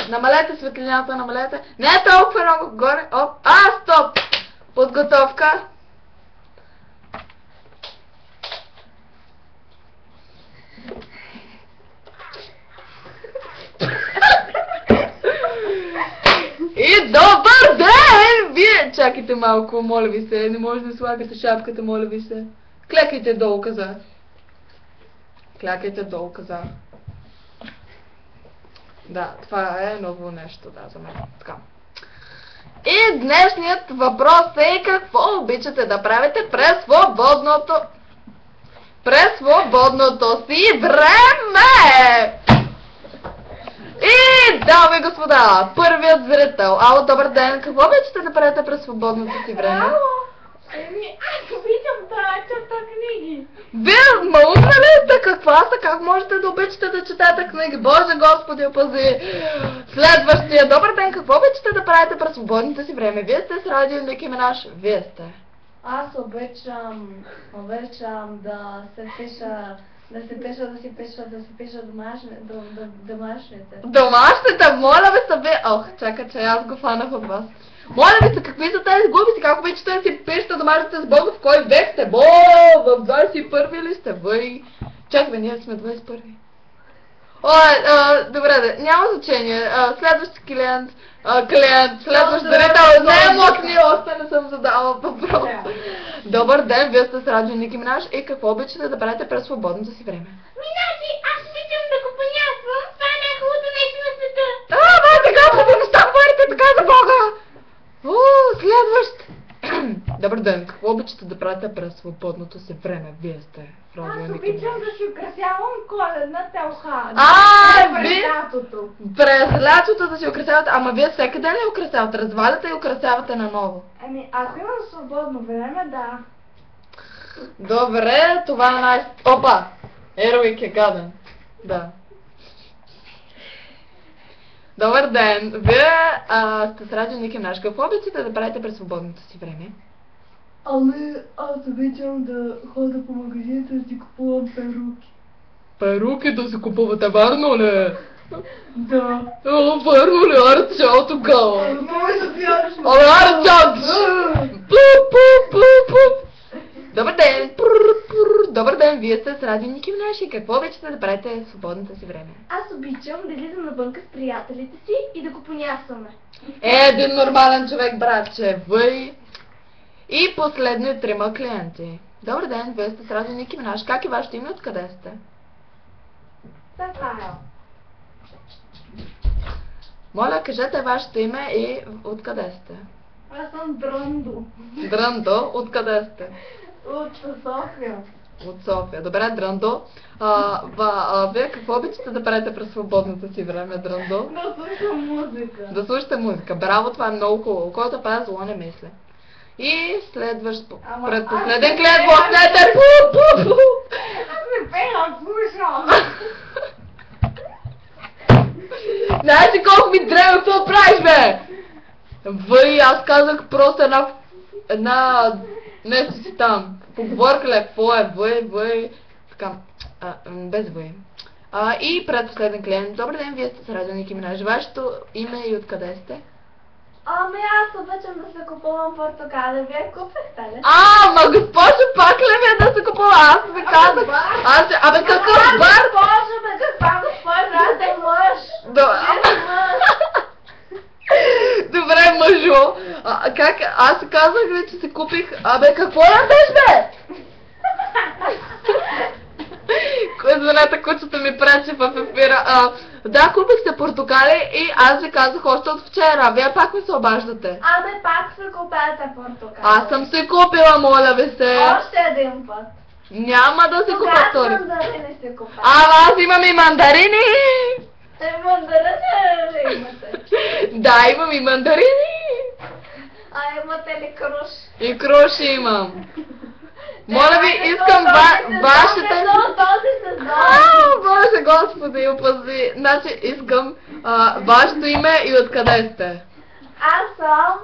Намалете светлината, намалете. Не е толкова много горе. Оп. Стоп! Подготовка. И добър ден! Вие чакайте малко, моля ви се. Не може да слагате шапката, моля ви се. Клекайте долу, казах. Клякайте долу, казах. Да, това е ново нещо, да, за мен. Така. И днешният въпрос е какво обичате да правите през свободното си време! И, дами и господа, първият зрител. Ало, добър ден, какво обичате да правите през свободното си време? Аз обичам да чета книги. Вие маудна ли сте? Каква сте? Как можете да обичате да четете книги? Боже Господи, опази! Следващия. Добър ден, какво обичате да правите през свободното си време? Вие сте с радио Ники Минаж. Вие сте. Аз обичам да си пиша домашните. Домашните, моля ви се, вие... Ох, чакай, че аз го фанах от вас. Моля ви се, какви са тези глупости? Как обичате да си пишете домашните с Бога? В кой век сте? В 21 ли сте? Въй? Чакай, ние сме 21. Добре, няма значение. Следващ клиент, следващ зрител. Не, мокни, още не съм задала въпрос. Добър ден, вие сте с радио Ники Минаж и какво обичате да правите през свободното си време? Минажи, аз обичам да го понясвам. Това е най-хубавото нещо на света. Така, хубаво неща говорите така за Бога! Следващ! Добър ден, какво обичате да правите през свободното си време? Вие сте в радио Ники Минаж. Аз обичам да си украсявам коледна телха. През лятото. През лятото да си украсявате. Ама вие всеки ден ли украсявате? Разваляте и украсявате наново? Ако имам свободно време, да. Добре, това е Опа! Еровик е гаден. Да. Добър ден! Вие сте с радио Ники Минаж. Какво обичате да правите през свободното си време? Аз обичам да ходя по магазините да си купувам перуки. Перуки да се купувате, вярно ли? Да. Вярно ли? Аре, чао тогава! Може да вярваш на Аре, Добър ден! Добър ден, вие сте с радио Ники Минаж и какво обичате да правите в свободното си време? Аз обичам да излизам навънка с приятелите си и да го понясваме. Един нормален човек, братче, въй! И последно 3 клиенти. Добър ден, вие сте с радио Ники Минаж. Как е вашето име? Откъде сте? Така е. Моля, кажете вашето име и откъде сте? Аз съм Дръндо. Дръндо, откъде сте? От София. От София. Добре, Дръндо. Вие какво обичате да правите през свободното си време, Дръндо? Да слушам музика. Да слушате музика. Браво, това е много хубаво. Който пее зло не мисли. И следващ, предпоследен клиент, последен. Аз не пея, слушам. Знаеш ли колко ми дреме, какво правиш, бе? Въй, аз казах просто една... нещо си там. Поговорка ли, какво е? Въй. Така, без въй. И предпоследен клиент. Добър ден, вие сте с радио Ники Минаж. Вашето име и откъде сте? Аз обичам да се купувам портокали. Вие купихте ли? Ма госпожо, пак ли вие да се купува? Аз ви казах. Абе какъв бар? Госпожо, бе, каква госпожа? Аз съм мъж. Добре, мъжо. Аз казах ли, че се купих... Абе, какво ядеш, бе? Извинете, кучето ми пречи в ефира. Да, купих се портокали и аз ви казах още от вчера. Вие пак ми се обаждате. Пак се купете портокали. Аз съм се купила, моля ви се. Още един път. Няма да се купа втори. Кога мандарини се купа? Аз имам и мандарини. Мандарини ли имате? Да, имам и мандарини. Имате ли круш? И круши имам. Моля ви, искам вашите... Боже Господи, опази. Значи, искам вашето име и откъде сте. Аз съм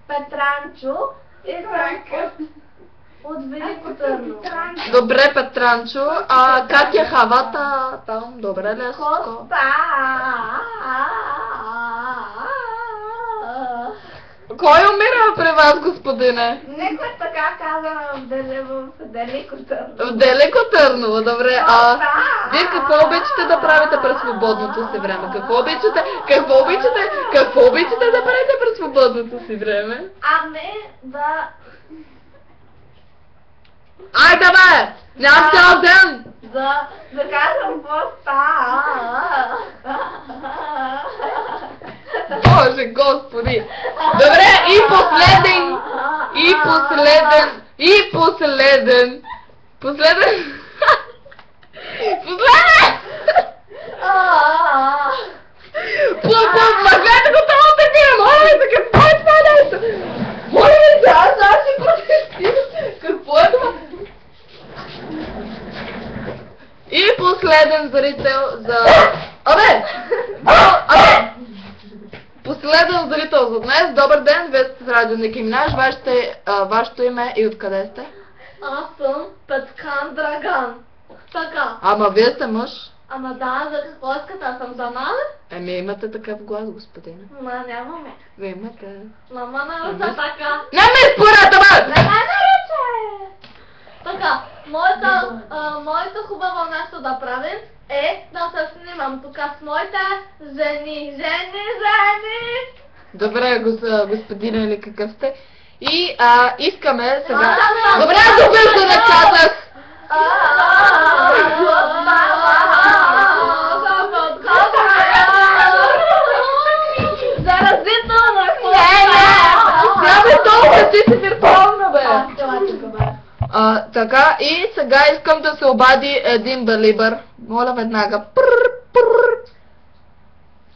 Петранчо и съм от Велико Търново. Добре, Петранчо. Как е хавата там? Добре ли е всичко? Коста! Кой умира при вас, господине? Некой така каза в Далеко Търново. В Далеко Търново, добре. Вие какво обичате да правите през свободното си време? Какво обичате да правите през свободното си време? Ами да... Айде бе! Нямам цял ден! Да кажем поста. Боже, господи! Добре, последен! Махнете го това от ефира! Моля ви се, какво е това нещо? Моля ви се, аз ще протестирам! Какво е това? И последен зрител за... Абе! Последен зрител за днес. Добър ден, вие сте с Радио Ники Минаж. Вашето име и откъде сте? Аз съм Петкан Драган. Така. Ама вие сте мъж. Ама да, за какво искате? Аз съм жанален? Имате такъв глас, господине. Нямаме. Вие имате. Мама наръча така. Не ме спорете, бе! Не наръча! Така, моето хубаво нещо да правим е да се снимам тук с моите жени. Добре, господине или какъв сте. И искаме сега... Добре, да не казах! Заразително е! Няма толкова, ти си виртуална, бе! Така, и сега искам да се обади един балибър. Моля веднага.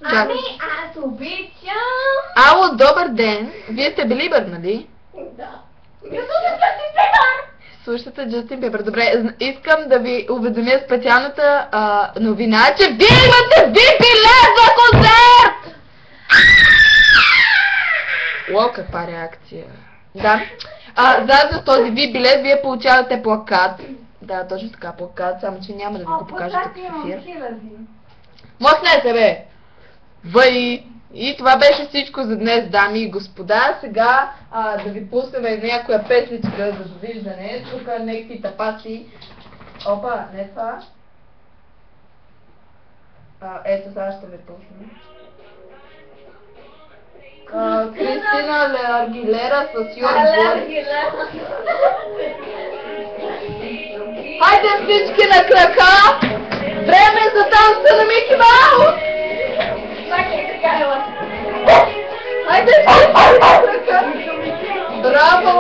Ами, аз обичам... Ало, добър ден. Вие сте балибър, нали? Да. Слушате Джастин Бибър. Добре, искам да ви уведомя специалната новина, че вие имате билет за концерт! Уау, каква реакция. Да. Заедно с този билет вие получавате плакат. Да, точно така, плакат, само че няма да ви го покажа тук в ефир. Мъкнете, бе! Въй! И това беше всичко за днес, дами и господа. Сега да ви пуснем някоя песничка за довиждане. Тук някакви тапаци. Опа, не това. Ето сега ще ви пусна. Кристина Аргилера с Йорджи. Хайде всички на крака! Време за танца на Мики Маус! Хайде всички на крака! Браво!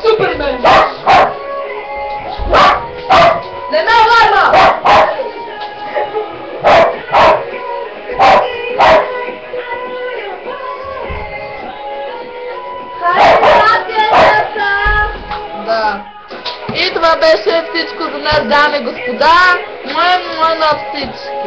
Супермен! Не ме аларма! Да. И това беше всичко за нас, дами и господа. Моя на всички.